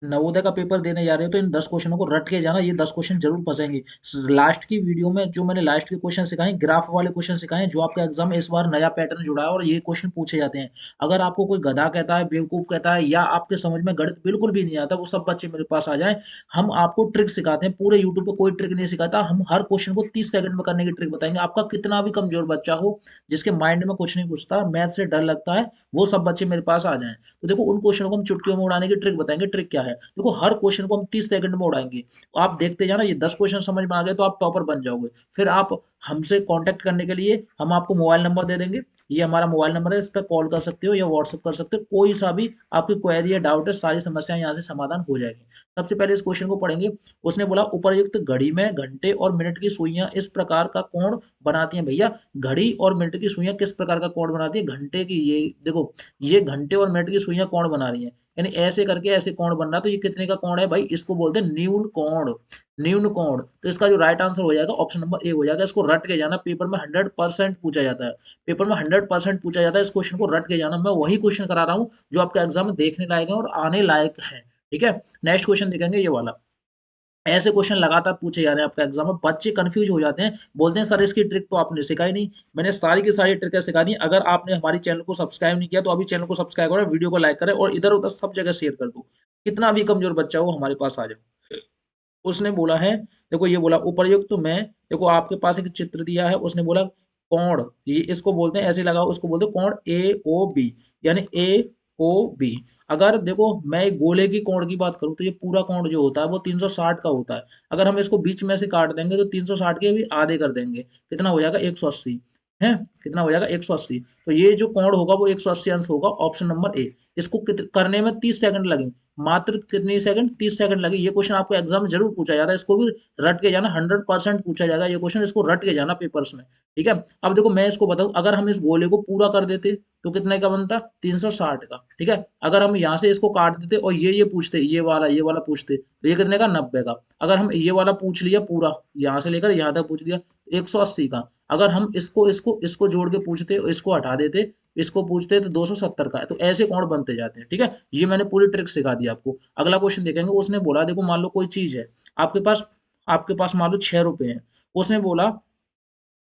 नवोदय का पेपर देने जा रहे हो तो इन 10 क्वेश्चनों को रट के जाना, ये 10 क्वेश्चन जरूर फंसेंगे। लास्ट की वीडियो में जो मैंने लास्ट के क्वेश्चन सिखाए, ग्राफ वाले क्वेश्चन सिखाए, जो आपका एग्जाम में इस बार नया पैटर्न जुड़ा है और ये क्वेश्चन पूछे जाते हैं। अगर आपको कोई गधा कहता है, बेवकूफ कहता है, या आपके समझ में गणित बिल्कुल भी नहीं आता, वो सब बच्चे मेरे पास आ जाए। हम आपको ट्रिक सिखाते हैं, पूरे यूट्यूब पे कोई ट्रिक नहीं सिखाता। हम हर क्वेश्चन को 30 सेकंड में करने की ट्रिक बताएंगे। आपका कितना भी कमजोर बच्चा हो, जिसके माइंड में कुछ नहीं घुसता, मैथ से डर लगता है, वो सब बच्चे मेरे पास आ जाएं। तो देखो उन क्वेश्चनों को हम चुटकियों में उड़ाने की ट्रिक बताएंगे। ट्रिक क्या है, देखो हर क्वेश्चन को हम 30 सेकंड में उड़ाएंगे। तो आप देखते जाना, ये 10 क्वेश्चन समझ में आ गए तो आप टॉपर बन जाओगे। फिर आप हमसे कांटेक्ट करने के लिए हम आपको मोबाइल नंबर दे देंगे। ये हमारा मोबाइल नंबर है, इस पर कॉल कर सकते हो या व्हाट्सअप कर सकते हो। कोई सा भी आपकी क्वेरी या डाउट है, सारी समस्याएं यहाँ से समाधान हो जाएगी। सबसे पहले इस क्वेश्चन को पढ़ेंगे। उसने बोला उपर्युक्त घड़ी में घंटे और मिनट की सुइयां इस प्रकार का कोण बनाती हैं। भैया घड़ी और मिनट की सुइयां किस प्रकार का कोण बनाती है? घंटे की, ये देखो, ये घंटे और मिनट की सुइयां कोण बना रही हैं, यानी ऐसे करके ऐसे कोण बन रहा है। तो ये कितने का कोण है भाई? इसको बोलते हैं न्यून कोण। न्यून कोण, तो इसका जो राइट आंसर हो जाएगा ऑप्शन नंबर ए हो जाएगा। इसको रट के जाना, पेपर में 100% पूछा जाता है। पेपर में 100% पूछा जाता है, इस क्वेश्चन को रट के जाना। मैं वही क्वेश्चन करा रहा हूँ जो आपके एग्जाम में देखने लायक है और आने लायक है। ठीक है, नेक्स्ट क्वेश्चन देखेंगे ये वाला। ऐसे क्वेश्चन लगातार पूछे जा रहे हैं आपका एग्जाम में, बच्चे कंफ्यूज हो जाते हैं, बोलते हैं सर इसकी ट्रिक तो आपने सिखाई नहीं। मैंने सारी की सारी ट्रिकें सिखा दी। अगर आपने हमारी चैनल को सब्सक्राइब नहीं किया तो अभी चैनल को सब्सक्राइब करो, वीडियो को लाइक करें और इधर उधर सब जगह शेयर कर दो। कितना भी कमजोर बच्चा हो हमारे पास आ जाओ। उसने बोला है, देखो ये बोला उपर्युक्त में, देखो आपके पास एक चित्र दिया है। उसने बोला कोण, ये इसको बोलते हैं, ऐसे लगाओ, उसको बोलते हैं कोण ए ओ बी, यानी ए ओ बी। अगर देखो मैं एक गोले की कोण की बात करूं तो ये पूरा कोण जो होता है वो 360 का होता है। अगर हम इसको बीच में से काट देंगे तो 360 के भी आधे कर देंगे, कितना हो जाएगा? 180 है। कितना हो जाएगा? 180। तो ये जो कोण होगा वो 180 अंश होगा, ऑप्शन नंबर ए। इसको करने में 30 सेकंड लगे, मात्र कितनी सेकंड? 30 सेकंड लगे। ये क्वेश्चन आपको एग्जाम में जरूर पूछा जाता है, इसको भी रट के जाना, 100% पूछा जाएगा ये क्वेश्चन, इसको रट के जाना पेपर्स में। ठीक है, अब देखो मैं इसको बताऊं, अगर हम इस गोले को पूरा कर देते तो कितने का बनता? 360 का। ठीक है, अगर हम यहाँ से इसको काट देते और ये पूछते, ये वाला पूछते, तो ये कितने का? 90 का। अगर हम ये वाला पूछ लिया पूरा, यहाँ से लेकर यहाँ तक पूछ लिया, 180 का। अगर हम इसको इसको इसको जोड़ के पूछते और इसको हटा देते, इसको पूछते तो 270 का है। तो ऐसे कोण बनते जाते हैं। ठीक है, ये मैंने पूरी ट्रिक सिखा दी आपको। अगला क्वेश्चन देखेंगे। उसने बोला देखो मान लो कोई चीज है आपके पास मान लो 6 रुपए हैं। उसने बोला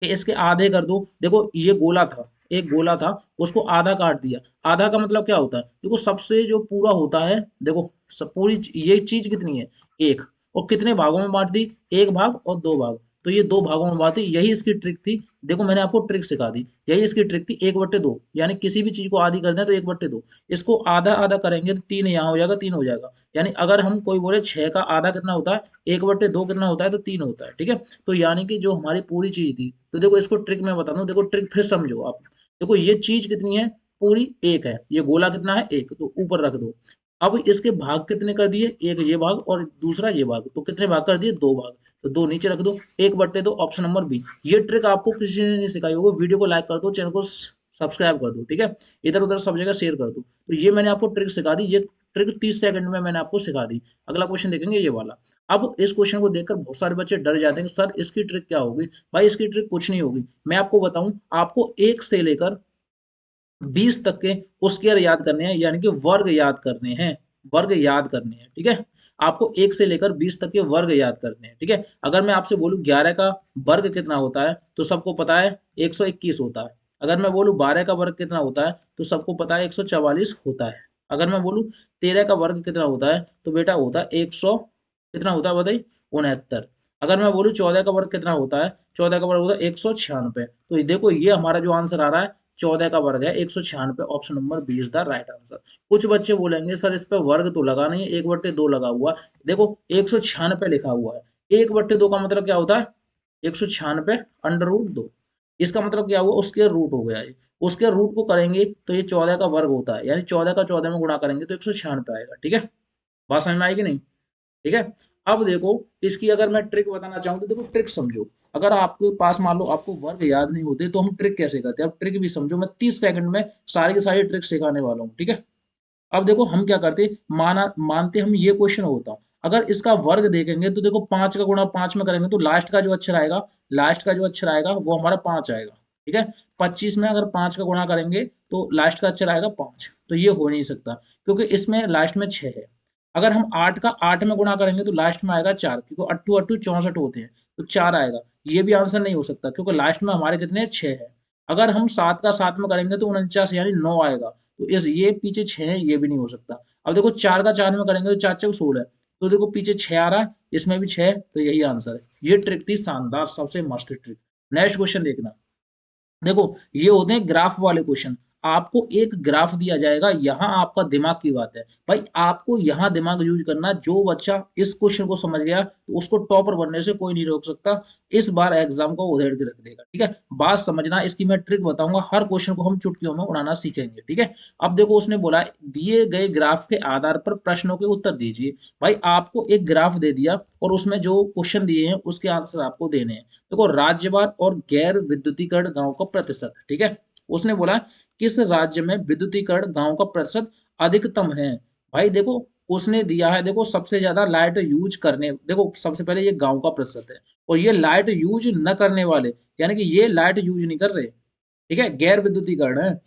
कि इसके आधे कर दो। देखो ये गोला था, एक गोला था, उसको आधा काट दिया। आधा का मतलब क्या होता है? देखो सबसे जो पूरा होता है, देखो सब पूरी ये चीज कितनी है? एक। और कितने भागों में बांट दी? एक भाग और दो भाग। तो ये दो भागों में बांटी, यही इसकी ट्रिक थी। देखो मैंने आपको ट्रिक सिखा दी, यही इसकी ट्रिक थी। 1/2, यानी किसी भी चीज को आधी कर दें तो 1/2। इसको आधा आधा करेंगे तो 3 यहाँ हो जाएगा, 3 हो जाएगा। यानी अगर हम कोई बोले 6 का आधा कितना होता है? 1/2 कितना होता है? तो 3 होता है। ठीक है, तो यानी कि जो हमारी पूरी चीज थी, तो देखो इसको ट्रिक में बता दूं, देखो ट्रिक फिर समझो आप। देखो ये चीज कितनी है? पूरी एक है। ये गोला कितना है? एक। तो ऊपर रख दो। अब इसके भाग कितने कर दिए? एक ये भाग और दूसरा ये भाग, तो कितने भाग कर दिए? दो भाग। तो दो नीचे रख दो, 1/2, ऑप्शन नंबर बी। ये ट्रिक आपको किसी ने नहीं सिखाई होगी। वीडियो को लाइक कर दो, चैनल को सब्सक्राइब कर दो। ठीक है, इधर उधर सब जगह शेयर कर दो। तो ये मैंने आपको ट्रिक सिखा दी, ये ट्रिक 30 सेकंड में मैंने आपको सिखा दी। अगला क्वेश्चन देखेंगे ये वाला। अब इस क्वेश्चन को देखकर बहुत सारे बच्चे डर जाते हैं कि सर इसकी ट्रिक क्या होगी? भाई इसकी ट्रिक कुछ नहीं होगी। मैं आपको बताऊं, आपको 1 से लेकर 20 तक के स्क्वायर याद करने हैं, यानी कि वर्ग याद करने हैं। वर्ग याद करने हैं। ठीक है, आपको 1 से लेकर 20 तक के वर्ग याद करने हैं। ठीक है, अगर मैं आपसे बोलूं 11 का वर्ग कितना होता है तो सबको पता है 121 होता है। अगर मैं बोलूं 12 का वर्ग कितना होता है तो सबको पता है 144 होता है। अगर मैं बोलूं 13 का वर्ग कितना होता है तो बेटा होता है 100, कितना होता है बताइए? 69। अगर मैं बोलूं 14 का वर्ग कितना होता है? 14 का वर्ग होता है 196। तो देखो ये हमारा जो आंसर आ रहा है 14 का वर्ग है 196, option number B is the right answer. कुछ बच्चे बोलेंगे सर इस पे वर्ग तो लगा नहीं है, 1/2 लगा हुआ। देखो 196 लिखा हुआ है, 1/2 का मतलब क्या होता है? 196 √2। इसका मतलब क्या हुआ? उसके रूट हो गया। ये उसके रूट को करेंगे तो ये 14 का वर्ग होता है, यानी 14 का 14 में गुणा करेंगे तो 196 आएगा। ठीक है, बात समझ में आएगी नहीं? ठीक है, अब देखो इसकी अगर मैं ट्रिक बताना चाहूँ तो देखो ट्रिक समझो। अगर आपके पास मान लो आपको वर्ग याद नहीं होते तो हम ट्रिक कैसे करते हैं? अब ट्रिक भी समझो, मैं 30 सेकंड में सारी की सारी ट्रिक सिखाने वाला हूँ। ठीक है, अब देखो हम क्या करते, मानते हम ये क्वेश्चन होता, अगर इसका वर्ग देखेंगे तो देखो 5 का गुणा 5 में करेंगे तो लास्ट का जो अक्षर आएगा, लास्ट का जो अक्षर आएगा वो हमारा 5 आएगा। ठीक है, 25 में अगर 5 का गुणा करेंगे तो लास्ट का अक्षर आएगा 5। तो ये हो नहीं सकता क्योंकि इसमें लास्ट में 6 है। अगर हम 8 का 8 में गुणा करेंगे तो लास्ट में आएगा 4, क्योंकि अट्ठू अट्ठू 64 होते हैं, तो 4 आएगा। ये भी आंसर नहीं हो सकता, क्योंकि लास्ट में हमारे कितने 6 है। अगर हम 7 का 7 में करेंगे तो 49 यानी 9 आएगा, तो इस ये पीछे 6 है, ये भी नहीं हो सकता। अब देखो 4 का 4 में करेंगे तो 4 4 16, तो देखो पीछे 6 आ रहा है, इसमें भी 6 है, तो यही आंसर है। ये ट्रिक थी शानदार, सबसे मस्त ट्रिक। नेक्स्ट क्वेश्चन देखना। देखो ये होते हैं ग्राफ वाले क्वेश्चन। आपको एक ग्राफ दिया जाएगा, यहाँ आपका दिमाग की बात है भाई, आपको यहाँ दिमाग यूज करना। जो बच्चा इस क्वेश्चन को समझ गया तो उसको टॉपर बनने से कोई नहीं रोक सकता, इस बार एग्जाम को उधेड़ के रख देगा। ठीक है, बात समझना, इसकी मैं ट्रिक बताऊंगा, हर क्वेश्चन को हम चुटकियों में उड़ाना सीखेंगे। ठीक है, अब देखो उसने बोला दिए गए ग्राफ के आधार पर प्रश्नों के उत्तर दीजिए। भाई आपको एक ग्राफ दे दिया और उसमें जो क्वेश्चन दिए हैं उसके आंसर आपको देने हैं। देखो राज्यवार और गैर विद्युतीकरण गांव का प्रतिशत। ठीक है, उसने बोला किस राज्य में विद्युतीकरण गांव का प्रतिशत अधिकतम है। भाई देखो उसने दिया है, देखो सबसे ज्यादा लाइट यूज करने, देखो सबसे पहले ये गांव का प्रतिशत है, और ये लाइट यूज न करने वाले, यानी कि ये लाइट यूज नहीं कर रहे। ठीक है, गैर विद्युतीकरण है।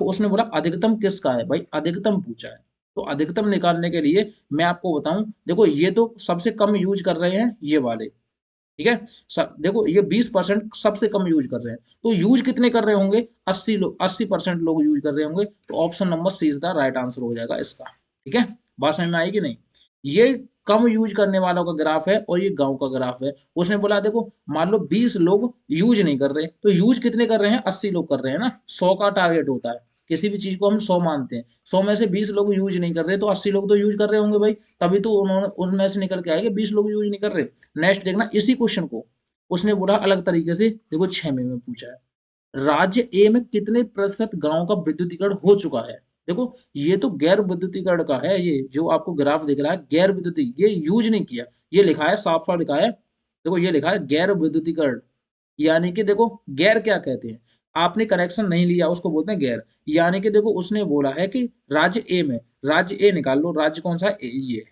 उसने बोला अधिकतम किसका है, भाई अधिकतम पूछा है, तो अधिकतम निकालने के लिए मैं आपको बताऊं, देखो ये तो सबसे कम यूज कर रहे हैं ये वाले। ठीक है, देखो ये 20% सबसे कम यूज कर रहे हैं, तो यूज कितने कर रहे होंगे, 80 लोग, 80% लोग यूज कर रहे होंगे, तो option number C is the right answer हो जाएगा इसका। ठीक है, बात समझ में आएगी नहीं। ये कम यूज करने वालों का ग्राफ है और ये गांव का ग्राफ है। उसने बोला देखो मान लो 20 लोग यूज नहीं कर रहे, तो यूज कितने कर रहे हैं, 80 लोग कर रहे हैं ना, 100 का टारगेट होता है, किसी भी चीज को हम 100 मानते हैं, 100 में से 20 लोग यूज नहीं कर रहे, तो 80 लोग तो यूज कर रहे होंगे भाई, तभी तो उन्होंने उनमें से निकल के आएंगे 20 लोग यूज नहीं कर रहे। नेक्स्ट देखना इसी क्वेश्चन को, उसने बोला अलग तरीके से, देखो 6 में पूछा है, राज्य ए में कितने प्रतिशत गांव का विद्युतीकरण हो चुका है। देखो ये तो गैर विद्युतीकरण का है, ये जो आपको ग्राफ दिख रहा है गैर विद्युती, ये यूज नहीं किया, ये लिखा है साफ साफ लिखा है, देखो ये लिखा है गैर विद्युतीकरण, यानी कि देखो गैर क्या कहते हैं, आपने करेक्शन नहीं लिया उसको बोलते हैं गैर। यानी कि देखो उसने बोला है कि राज्य ए में, राज्य ए निकाल लो, राज्य कौन सा है, ये,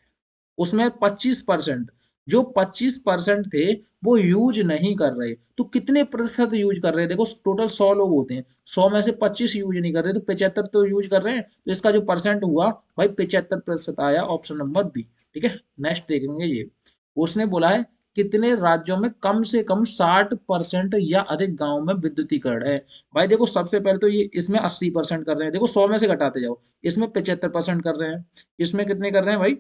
उसमें 25%, जो 25% थे वो यूज नहीं कर रहे, तो कितने प्रतिशत यूज कर रहे हैं, देखो टोटल 100 लोग होते हैं, 100 में से 25 यूज नहीं कर रहे, तो 75 तो यूज कर रहे हैं, तो इसका जो परसेंट हुआ भाई 75% आया, ऑप्शन नंबर बी। ठीक है, नेक्स्ट देखेंगे ये, उसने बोला है कितने राज्यों में कम से कम 60% या अधिक गांव में विद्युतीकरण है। भाई देखो सबसे पहले तो ये इसमें 80% कर रहे हैं, देखो 100 में से घटाते जाओ, इसमें 75% कर रहे हैं, इसमें कितने कर रहे हैं भाई,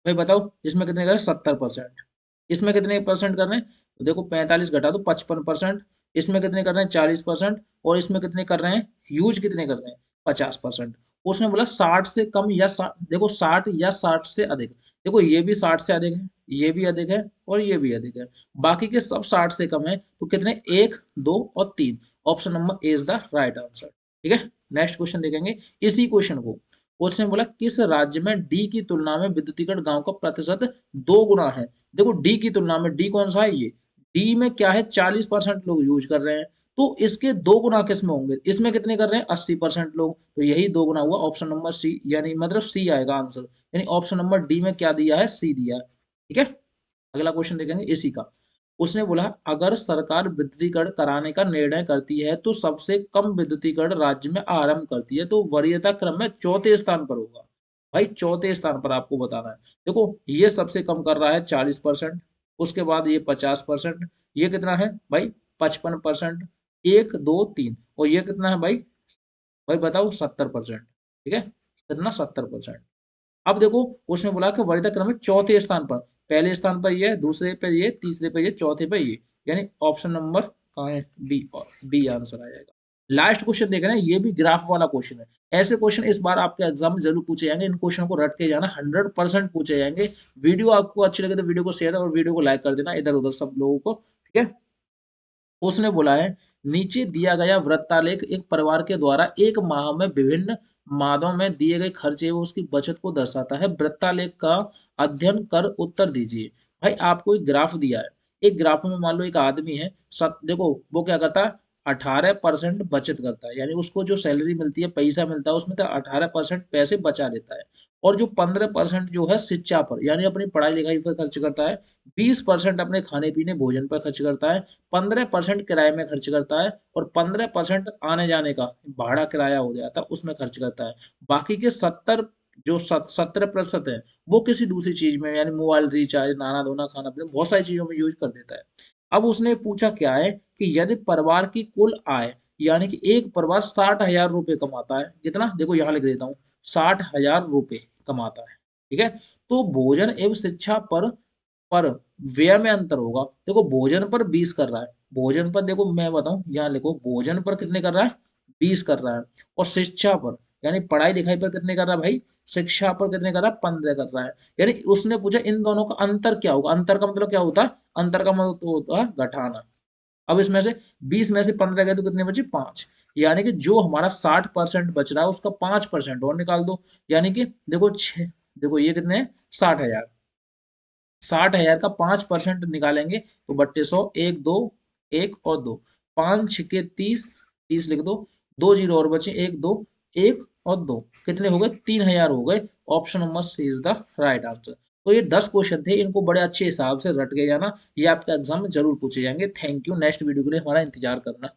भाई बताओ इसमें कितने कर रहे हैं, 70%, इसमें कितने परसेंट कर रहे हैं, तो देखो 45 घटा दो 55%, इसमें कितने कर रहे हैं 40%, और इसमें कितने कर रहे हैं, यूज कितने कर रहे हैं 50%। उसने बोला 60 से कम या देखो 60 या 60 से अधिक, देखो ये भी 60 से अधिक है, ये भी अधिक है और ये भी अधिक है, बाकी के सब 60 से कम है, तो कितने 1 2 और 3, option number A is the right answer. ठीक है, नेक्स्ट क्वेश्चन देखेंगे इसी क्वेश्चन को, उसने बोला किस राज्य में डी की तुलना में विद्युतीकरण गांव का प्रतिशत 2 गुना है। देखो डी की तुलना में, डी कौन सा है, ये डी में क्या है 40% लोग यूज कर रहे हैं, तो इसके 2 गुना किस में होंगे, इसमें कितने कर रहे हैं 80% लोग, तो यही 2 गुना हुआ, ऑप्शन नंबर सी, यानी मतलब सी आएगा आंसर, यानी ऑप्शन नंबर डी में क्या दिया है, सी दिया है। ठीक है, अगला क्वेश्चन देखेंगे इसी का, उसने बोला अगर सरकार विद्युतीकरण कराने का निर्णय करती है तो सबसे कम विद्युतीकरण राज्य में आरंभ करती है, तो वरीयता क्रम में चौथे स्थान पर होगा। भाई चौथे स्थान पर आपको बताना है, देखो ये सबसे कम कर रहा है 40%, उसके बाद ये 50%, ये कितना है भाई 55%, 1 2 3, और ये कितना है भाई, भाई बताओ 70%। ठीक है, कितना 70%। अब देखो उसने बोला कि वरीयता क्रम में चौथे स्थान पर, पहले स्थान पर ये, दूसरे पे ये, तीसरे पे ये, चौथे पे ये, यानी ऑप्शन नंबर कहाँ है, बी, और बी आंसर आ जाएगा। लास्ट क्वेश्चन देख रहे हैं, ये भी ग्राफ वाला क्वेश्चन है, ऐसे क्वेश्चन इस बार आपके एग्जाम में जरूर पूछे जाएंगे, इन क्वेश्चन को रट के जाना, 100% पूछे जाएंगे। वीडियो आपको अच्छी लगे तो वीडियो को शेयर और वीडियो को लाइक कर देना इधर उधर सब लोगों को। ठीक है, उसने बोला है नीचे दिया गया वृत्तालेख एक परिवार के द्वारा एक माह में विभिन्न मादों में दिए गए खर्चे एवं उसकी बचत को दर्शाता है, वृत्तालेख का अध्ययन कर उत्तर दीजिए। भाई आपको एक ग्राफ दिया है, एक ग्राफ में मान लो एक आदमी है, देखो वो क्या करता है 18% बचत करता है, यानी उसको जो सैलरी मिलती है, पैसा मिलता है, उसमें तो 18% पैसे बचा लेता है, और जो 15% जो है शिक्षा पर यानी अपनी पढ़ाई लिखाई पर खर्च करता है, 20% अपने खाने पीने भोजन पर खर्च करता है, 15% किराए में खर्च करता है, और 15% आने जाने का भाड़ा किराया हो जाता है उसमें खर्च करता है, बाकी के जो 70% है वो किसी दूसरी चीज में, यानी मोबाइल रिचार्ज, नहाना धोना, खाना पीना, बहुत सारी चीजों में यूज कर देता है। अब उसने पूछा क्या है कि यदि परिवार की कुल आय, यानी कि एक परिवार 60,000 रुपए कमाता है, कितना, देखो यहाँ लिख देता हूँ, 60,000 रुपए कमाता है, ठीक है, तो भोजन एवं शिक्षा पर व्यय में अंतर होगा। देखो भोजन पर 20 कर रहा है, भोजन पर देखो मैं बताऊं, यहाँ लिखो भोजन पर कितने कर रहा है, 20 कर रहा है, और शिक्षा पर यानी पढ़ाई लिखाई पर कितने कर रहा है भाई, शिक्षा पर कितने कर रहा है, 15 कर रहा है। यानी उसने पूछा इन दोनों का अंतर क्या होगा, अंतर का मतलब क्या होता है, अंतर का मतलब तो होता है घटाना। अब इसमें से 20 में से 15 गए तो कितने बचे, 5, यानी कि जो हमारा 60% बच रहा है उसका 5% और निकाल दो, यानी कि देखो छह, देखो ये कितने हैं, 60,000, 60,000 का 5% निकालेंगे तो बट्टे 100, एक दो, एक और दो, 5 छक्के 30, 30 लिख दो, 2 जीरो और बचे, एक दो, एक और दो, कितने हो गए, 3,000 हो गए। Option number C is the right answer. तो ये 10 क्वेश्चन थे, इनको बड़े अच्छे हिसाब से रट के जाना, ये आपके एग्जाम में जरूर पूछे जाएंगे। थैंक यू, नेक्स्ट वीडियो के लिए हमारा इंतजार करना।